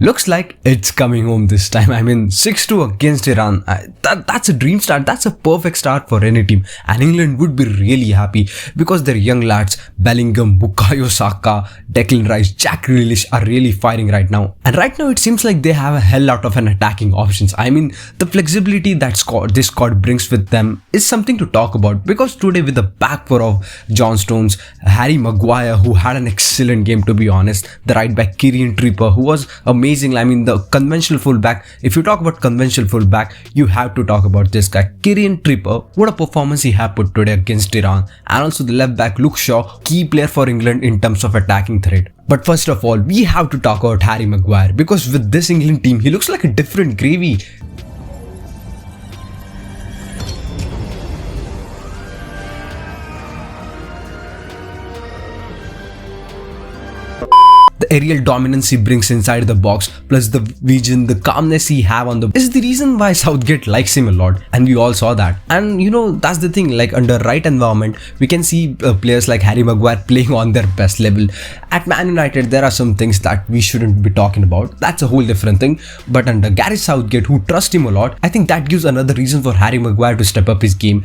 Looks like it's coming home this time. 6-2 against Iran. That's a dream start. That's a perfect start for any team. And England would be really happy because their young lads, Bellingham, Bukayo Saka, Declan Rice, Jack Grealish are really firing right now. And right now it seems like they have a hell lot of an attacking options. The flexibility that this squad brings with them is something to talk about, because today with the back four of John Stones, Harry Maguire, who had an excellent game to be honest, the right back Kieran Trippier, who was amazing. The conventional fullback, if you talk about conventional fullback, you have to talk about this guy, Kieran Trippier. What a performance he had put today against Iran. And also the left back Luke Shaw, key player for England in terms of attacking threat. But first of all, we have to talk about Harry Maguire, because with this England team, he looks like a different gravy. The aerial dominance he brings inside the box, plus the vision, the calmness he have on the is the reason why Southgate likes him a lot, and we all saw that. And that's the thing, like under right environment, we can see players like Harry Maguire playing on their best level. At Man United, there are some things that we shouldn't be talking about. That's a whole different thing. But under Gareth Southgate, who trusts him a lot, I think that gives another reason for Harry Maguire to step up his game.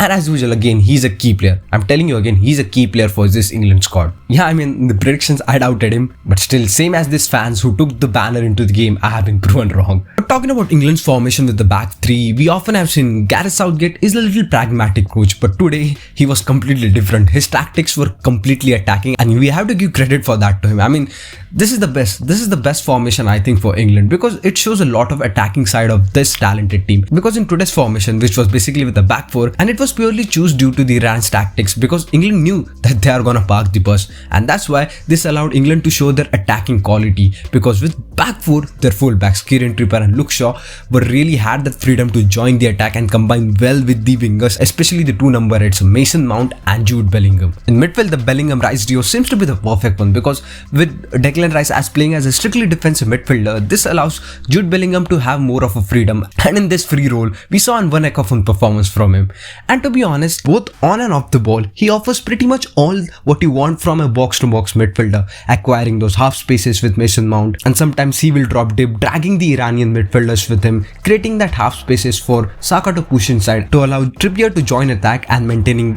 And as usual, again, he's a key player. I'm telling you again, he's a key player for this England squad. Yeah, in the predictions, I doubted him. But still, same as these fans who took the banner into the game, I have been proven wrong. But talking about England's formation with the back three, we often have seen Gareth Southgate is a little pragmatic coach. But today, he was completely different. His tactics were completely attacking. And we have to give credit for that to him. This is the best. This is the best formation, I think, for England, because it shows a lot of attacking side of this talented team. Because in today's formation, which was basically with the back four, and it was purely choose due to the Iran's tactics, because England knew that they are gonna park the bus, and that's why this allowed England to show their attacking quality. Because with back four, their fullbacks Kieran Trippier and Luke Shaw were really had that freedom to join the attack and combine well with the wingers, especially the two number 8s, Mason Mount and Jude Bellingham. In midfield, the Bellingham Rice duo seems to be the perfect one, because with Declan Rice as playing as a strictly defensive midfielder, this allows Jude Bellingham to have more of a freedom. And in this free role, we saw one heck of a performance from him. And to be honest, both on and off the ball, he offers pretty much all what you want from a box-to-box midfielder, acquiring those half spaces with Mason Mount, and sometimes he will drop deep, dragging the Iranian midfielders with him, creating that half spaces for Saka to push inside to allow Trippier to join attack and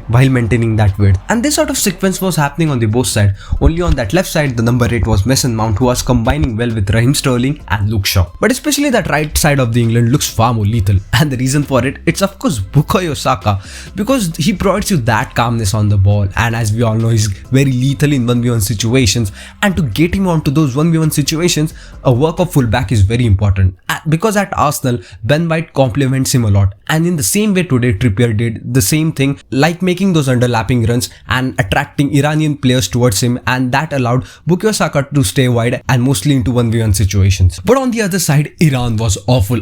while maintaining that width. And this sort of sequence was happening on the both sides. Only on that left side, the number 8 was Mason Mount, who was combining well with Raheem Sterling and Luke Shaw. But especially that right side of the England looks far more lethal, and the reason for it's of course Bukayo Saka, because he provides you that calmness on the ball, and as we all know, he's very lethal in 1v1 situations. And to get him onto those 1v1 situations, a work of fullback is very important, because at Arsenal, Ben White complements him a lot, and in the same way today Trippier did the same thing, like making those underlapping runs and attracting Iranian players towards him, and that allowed Bukayo Saka to stay wide and mostly into 1v1 situations. But on the other side, Iran was awful.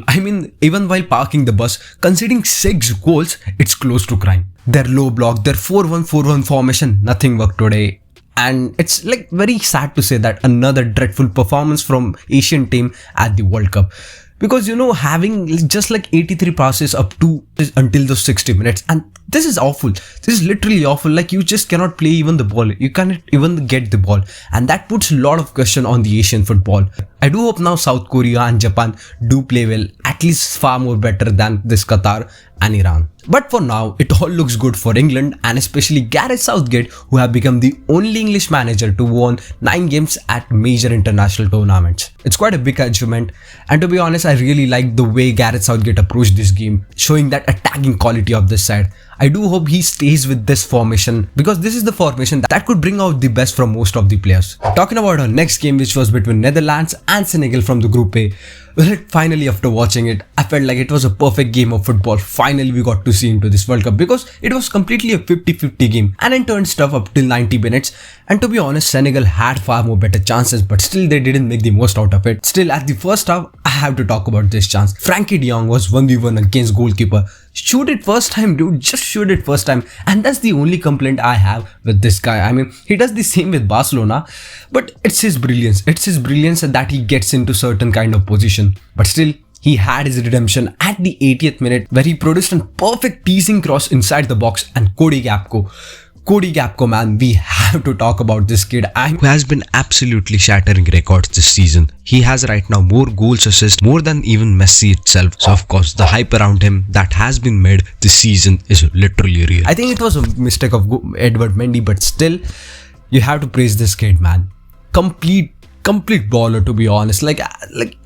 Even while parking the bus, conceding 6 goals, it's close to crime. Their low block, their 4-1-4-1 formation, nothing worked today. And it's like very sad to say that another dreadful performance from Asian team at the World Cup. Because having just like 83 passes up to until those 60 minutes, and this is awful. This is literally awful. Like, you just cannot play even the ball. You cannot even get the ball, and that puts a lot of question on the Asian football. I do hope now South Korea and Japan do play well, at least far more better than this Qatar and Iran. But for now, it all looks good for England, and especially Gareth Southgate, who have become the only English manager to win 9 games at major international tournaments. It's quite a big achievement, and to be honest, I really like the way Gareth Southgate approached this game, showing that attacking quality of this side. I do hope he stays with this formation, because this is the formation that could bring out the best from most of the players. Talking about our next game, which was between Netherlands and Senegal from the Group A. Well, finally, after watching it, I felt like it was a perfect game of football. Finally, we got to see into this World Cup, because it was completely a 50-50 game, and it turned stuff up till 90 minutes. And to be honest, Senegal had far more better chances, but still they didn't make the most out of it. Still, at the first half, I have to talk about this chance. Frankie de Jong was 1v1 against goalkeeper. Shoot it first time, dude. Just shoot it first time. And that's the only complaint I have with this guy. He does the same with Barcelona, but it's his brilliance. It's his brilliance that he gets into certain kind of position. But still, he had his redemption at the 80th minute, where he produced a perfect teasing cross inside the box, and Cody Gakpo Cody Gakpo, man, we have to talk about this kid who has been absolutely shattering records this season. He has right now more goals, assists, more than even Messi itself. So of course, the hype around him that has been made this season is literally real. I think it was a mistake of Edward Mendy, but still, you have to praise this kid, man. Complete baller, to be honest. Like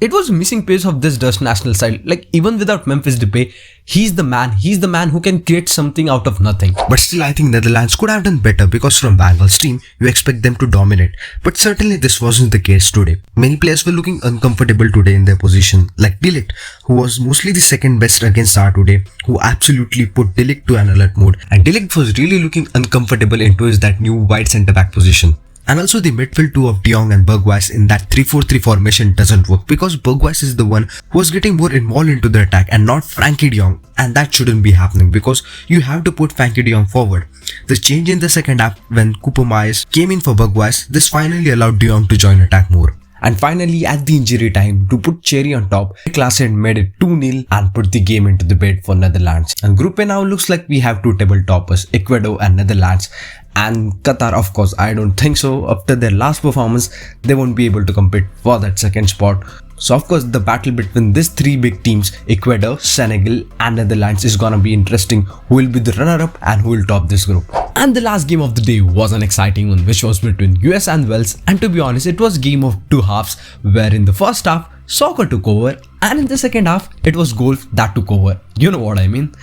it was a missing piece of this Dutch national side. Like even without Memphis Depay, he's the man who can create something out of nothing. But still, I think Netherlands could have done better, because from Bengal's team, you expect them to dominate. But certainly this wasn't the case today. Many players were looking uncomfortable today in their position, like De Ligt, who was mostly the second best against Qatar today, who absolutely put De Ligt to an alert mode. And De Ligt was really looking uncomfortable into that new wide centre back position. And also the midfield two of De Jong and Bergwijn in that 3-4-3 formation doesn't work, because Bergwijn is the one who was getting more involved into the attack and not Frankie De Jong, and that shouldn't be happening, because you have to put Frankie De Jong forward. The change in the second half when Cooper Myers came in for Bergwijn, this finally allowed De Jong to join attack more. And finally, at the injury time, to put cherry on top, Klaassen made it 2-0 and put the game into the bed for Netherlands. And Group A now looks like we have two table toppers, Ecuador and Netherlands. And Qatar, of course, I don't think so. After their last performance, they won't be able to compete for that second spot. So of course, the battle between these three big teams, Ecuador, Senegal and Netherlands, is gonna be interesting. Who will be the runner-up and who will top this group? And the last game of the day was an exciting one, which was between US and Wales. And to be honest, it was a game of two halves, where in the first half, soccer took over, and in the second half, it was golf that took over. You know what I mean?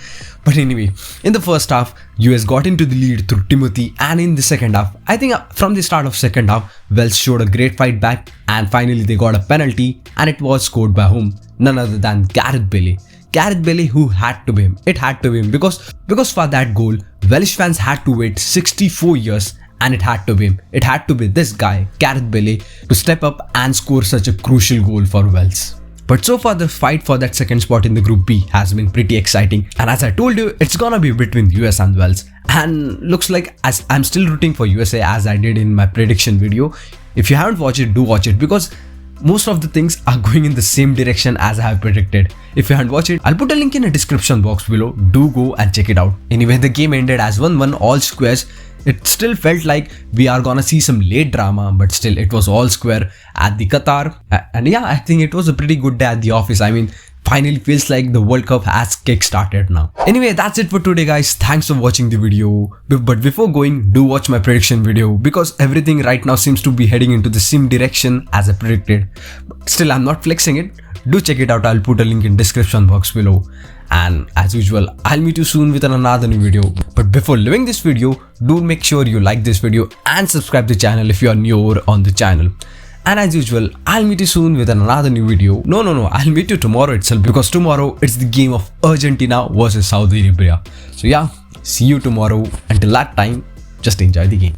But anyway, in the first half, US got into the lead through Timothy, and in the second half, I think from the start of second half, Wales showed a great fight back, and finally they got a penalty, and it was scored by whom? None other than Gareth Bale. Gareth Bale, who had to be him. It had to be him, because for that goal, Welsh fans had to wait 64 years, and it had to be him. It had to be this guy, Gareth Bale, to step up and score such a crucial goal for Wales. But so far, the fight for that second spot in the Group B has been pretty exciting, and as I told you, it's gonna be between US and Wales. And looks like as I'm still rooting for USA, as I did in my prediction video. If you haven't watched it, do watch it, because most of the things are going in the same direction as I have predicted. If you haven't watched it, I'll put a link in the description box below. Do go and check it out. Anyway, the game ended as 1-1 all squares. It still felt like we are gonna see some late drama, but still it was all square at the Qatar. And yeah, I think it was a pretty good day at the office. I mean, finally feels like the World Cup has kick-started now. Anyway, that's it for today, guys. Thanks for watching the video. But before going, do watch my prediction video, because everything right now seems to be heading into the same direction as I predicted. Still, I'm not flexing it. Do check it out. I'll put a link in description box below. And as usual, I'll meet you soon with another new video. But before leaving this video, do make sure you like this video and subscribe to the channel if you are new on the channel. And as usual, I'll meet you soon with another new video. No, I'll meet you tomorrow itself, because tomorrow it's the game of Argentina versus Saudi Arabia. So yeah, see you tomorrow. Until that time, just enjoy the game.